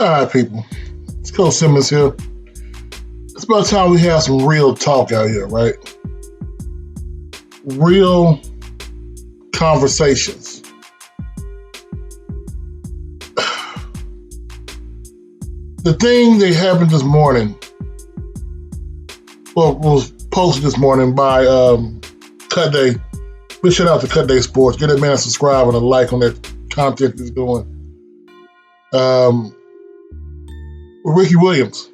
All right, people. It's Coach Simmons here. It's about time we have some real talk out here, right? Real conversations. The thing that happened this morning, was posted this morning by Cut Day. Big shout out to Cut Day Sports. Get that man a subscribe and a like on that content he's doing. With Ricky Williams.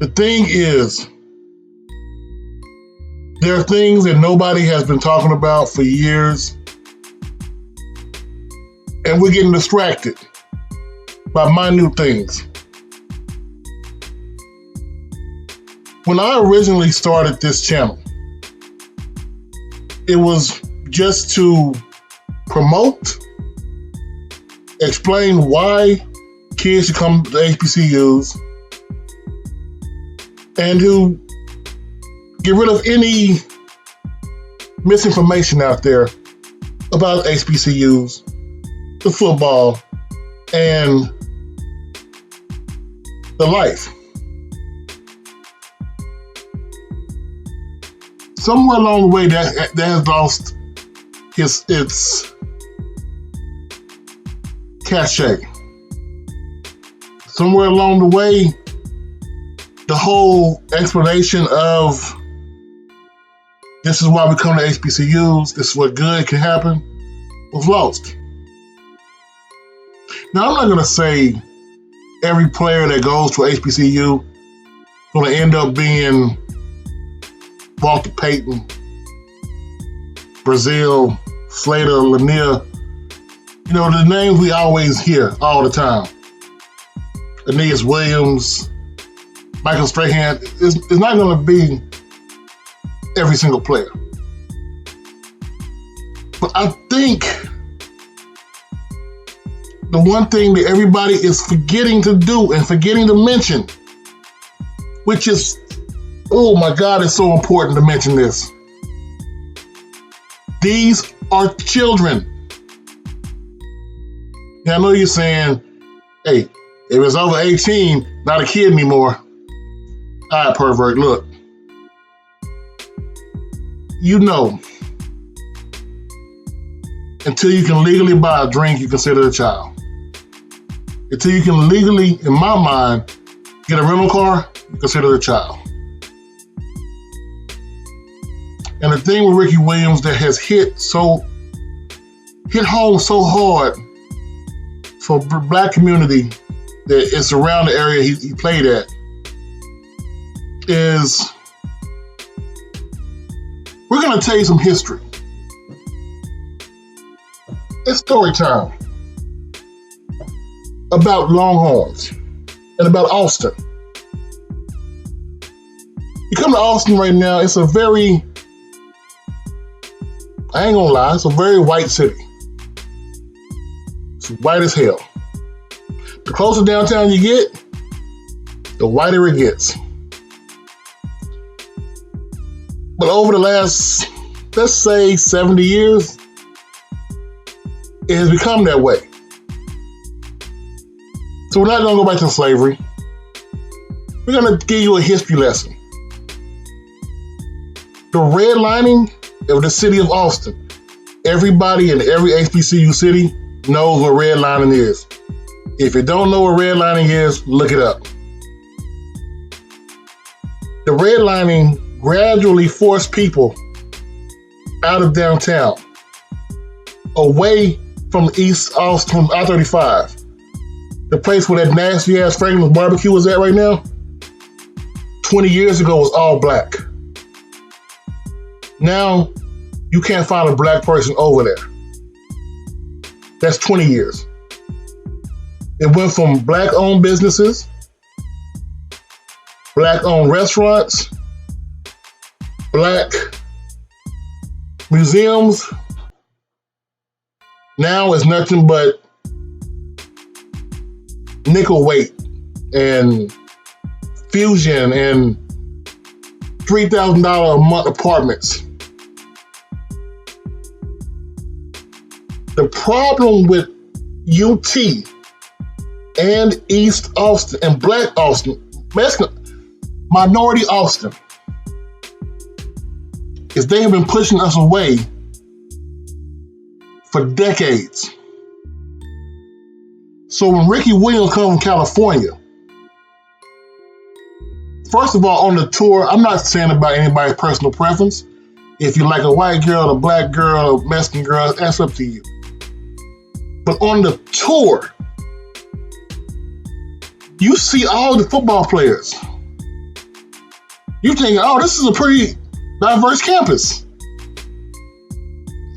The thing is, there are things that nobody has been talking about for years, and we're getting distracted by minute things. When I originally started this channel, it was just to promote, explain why kids should come to HBCUs, and to get rid of any misinformation out there about HBCUs, the football, and the life. Somewhere along the way, that has lost its cachet. Somewhere along the way, the whole explanation of this is why we come to HBCUs, this is what good can happen, was lost. Now, I'm not going to say every player that goes to HBCU is going to end up being Walter Payton, Brazil, Slater, Lanier. You know, the names we always hear all the time. Aeneas Williams, Michael Strahan. It's not going to be every single player. But I think the one thing that everybody is forgetting to do and forgetting to mention, which is, oh my God, it's so important to mention this. These are children. Now, I know you're saying, hey, if it's over 18, not a kid anymore. All right, pervert, look. You know, until you can legally buy a drink, you consider a child. Until you can legally, in my mind, get a rental car, you consider a child. And the thing with Ricky Williams that has hit home so hard for the black community that is around the area he played at is, we're going to tell you some history. It's story time about Longhorns and about Austin. You come to Austin right now, it's a very, I ain't gonna lie, it's a very white city. It's white as hell. The closer downtown you get, the whiter it gets. But over the last, let's say 70 years, it has become that way. So we're not gonna go back to slavery. We're gonna give you a history lesson. The redlining of the city of Austin. Everybody in every HBCU city knows what redlining is. If you don't know what redlining is, look it up. The redlining gradually forced people out of downtown, away from East Austin, I-35. The place where that nasty ass Franklin's barbecue is at right now, 20 years ago was all black. Now, you can't find a black person over there. That's 20 years. It went from black-owned businesses, black-owned restaurants, black museums. Now it's nothing but nickel weight and fusion and $3,000 a month apartments. The problem with UT and East Austin and Black Austin, minority Austin, is they have been pushing us away for decades. So when Ricky Williams comes from California, first of all, on the tour, I'm not saying about anybody's personal preference. If you like a white girl, a black girl, a Mexican girl, that's up to you. But on the tour, you see all the football players. You think, oh, this is a pretty diverse campus.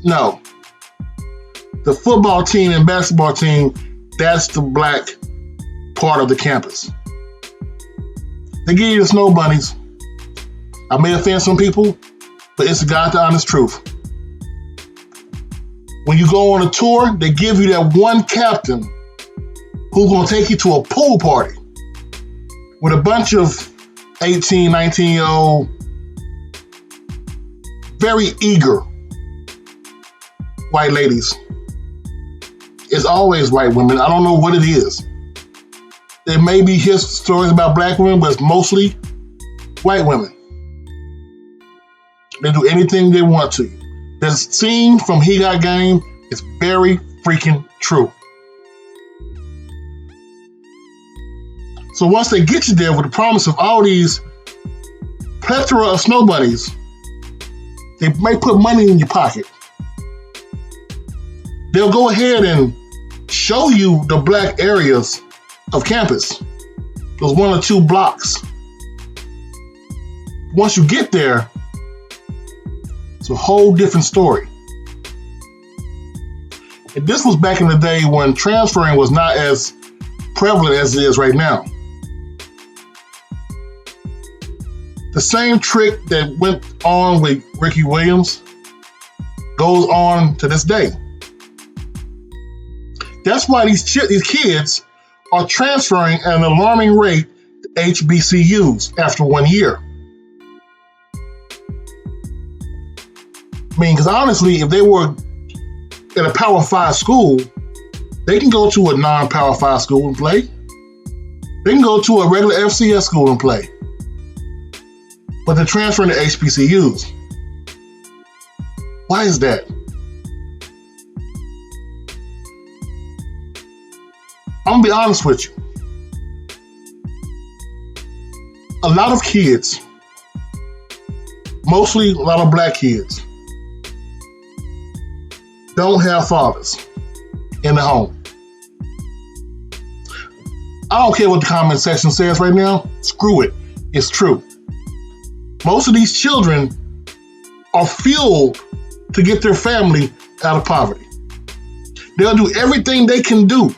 No. The football team and basketball team, that's the black part of the campus. They give you the snow bunnies. I may offend some people, but it's the God the honest truth. When you go on a tour, they give you that one captain who's going to take you to a pool party with a bunch of 18, 19-year-old, very eager white ladies. It's always white women. I don't know what it is. There may be his stories about black women, but it's mostly white women. They do anything they want to. The scene from He Got Game is very freaking true. So once they get you there with the promise of all these plethora of snow bunnies, they may put money in your pocket. They'll go ahead and show you the black areas of campus. Those 1 or 2 blocks. Once you get there, it's a whole different story. And this was back in the day when transferring was not as prevalent as it is right now. The same trick that went on with Ricky Williams goes on to this day. That's why these kids are transferring at an alarming rate to HBCUs after 1 year. I mean, because honestly, if they were at a Power 5 school, they can go to a non-Power 5 school and play. They can go to a regular FCS school and play. But they're transferring to HBCUs. Why is that? I'm gonna be honest with you. A lot of kids, mostly a lot of black kids, don't have fathers in the home. I don't care what the comment section says right now. Screw it. It's true. Most of these children are fueled to get their family out of poverty. They'll do everything they can do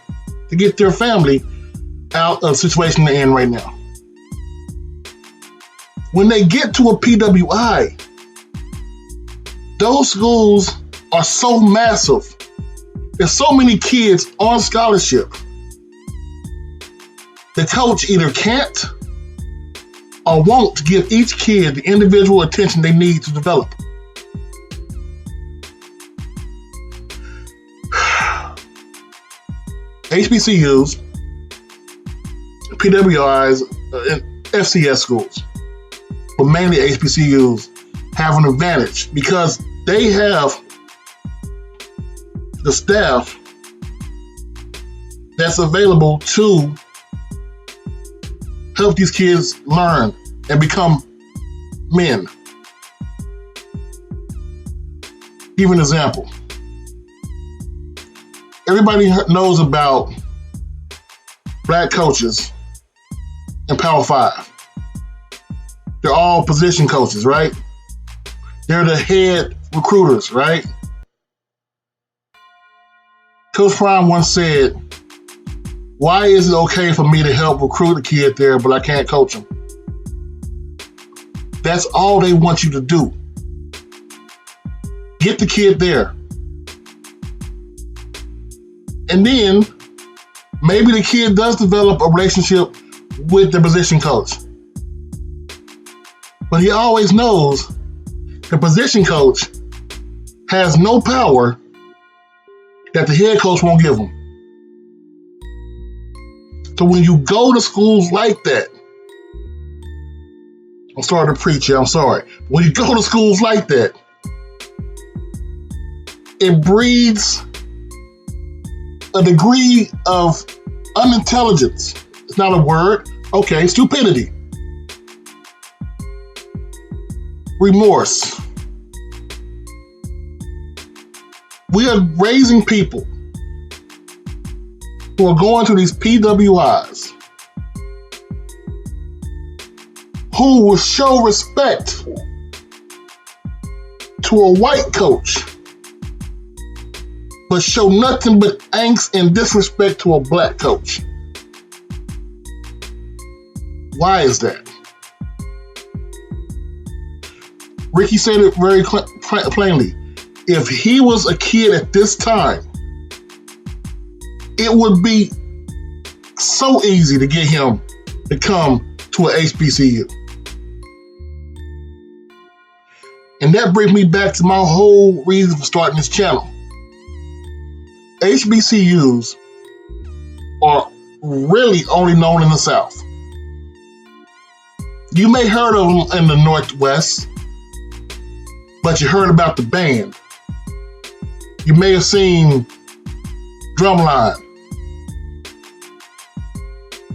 to get their family out of the situation they're in right now. When they get to a PWI, those schools are so massive. There's so many kids on scholarship. The coach either can't or won't give each kid the individual attention they need to develop. HBCUs, PWIs, and FCS schools, but mainly HBCUs, have an advantage because they have the staff that's available to help these kids learn and become men. Give you an example. Everybody knows about black coaches in Power 5. They're all position coaches, right? They're the head recruiters, right? Coach Prime once said, "Why is it okay for me to help recruit a kid there, but I can't coach him?" That's all they want you to do. Get the kid there. And then maybe the kid does develop a relationship with the position coach. But he always knows the position coach has no power that the head coach won't give him. So when you go to schools like that, I'm sorry to preach here, I'm sorry. When you go to schools like that, it breeds a degree of unintelligence. It's not a word. Okay, stupidity. Remorse. We are raising people who are going to these PWIs who will show respect to a white coach, but show nothing but angst and disrespect to a black coach. Why is that? Ricky said it very plainly. If he was a kid at this time, it would be so easy to get him to come to an HBCU. And that brings me back to my whole reason for starting this channel. HBCUs are really only known in the South. You may have heard of them in the Northwest, but you heard about the band. You may have seen Drumline.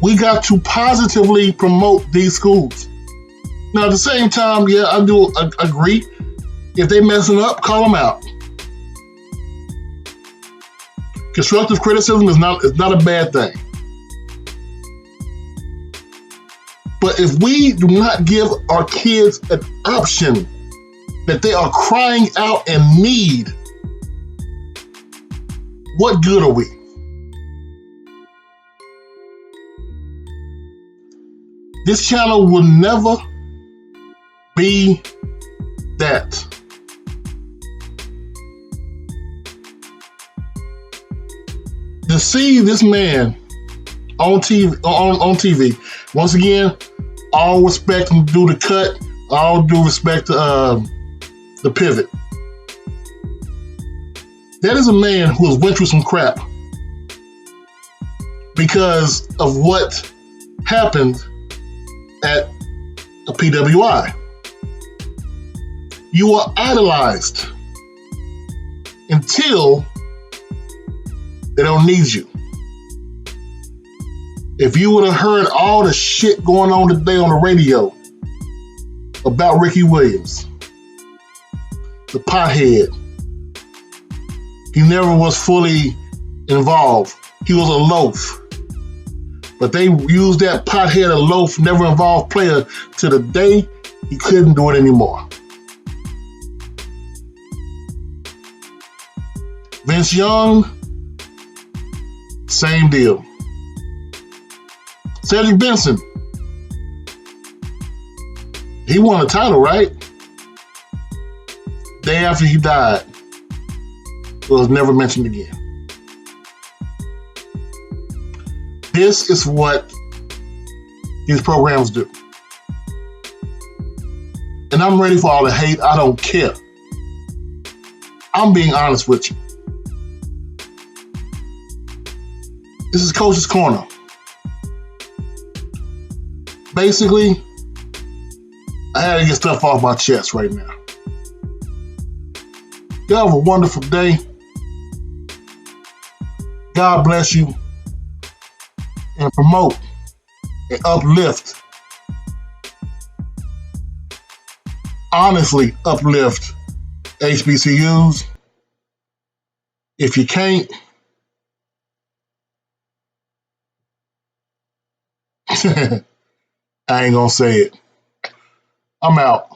We got to positively promote these schools. Now, at the same time, yeah, I do agree. If they messing up, call them out. Constructive criticism is not a bad thing. But if we do not give our kids an option that they are crying out and need, what good are we? This channel will never be that. To see this man on TV, once again, all respect him, do the cut, all due respect to the pivot. That is a man who has went through some crap because of what happened at a PWI. You are idolized until they don't need you. If you would have heard all the shit going on today on the radio about Ricky Williams, the pothead, he never was fully involved. He was a loaf. But they used that pothead, a loaf, never involved player to the day he couldn't do it anymore. Vince Young, same deal. Cedric Benson, he won a title, right? Day after he died, was never mentioned again. This is what these programs do. And I'm ready for all the hate. I don't care. I'm being honest with you. This is Coach's Corner. Basically, I had to get stuff off my chest right now. Y'all have a wonderful day. God bless you. And promote and uplift. Honestly, uplift HBCUs. If you can't, I ain't gonna say it. I'm out.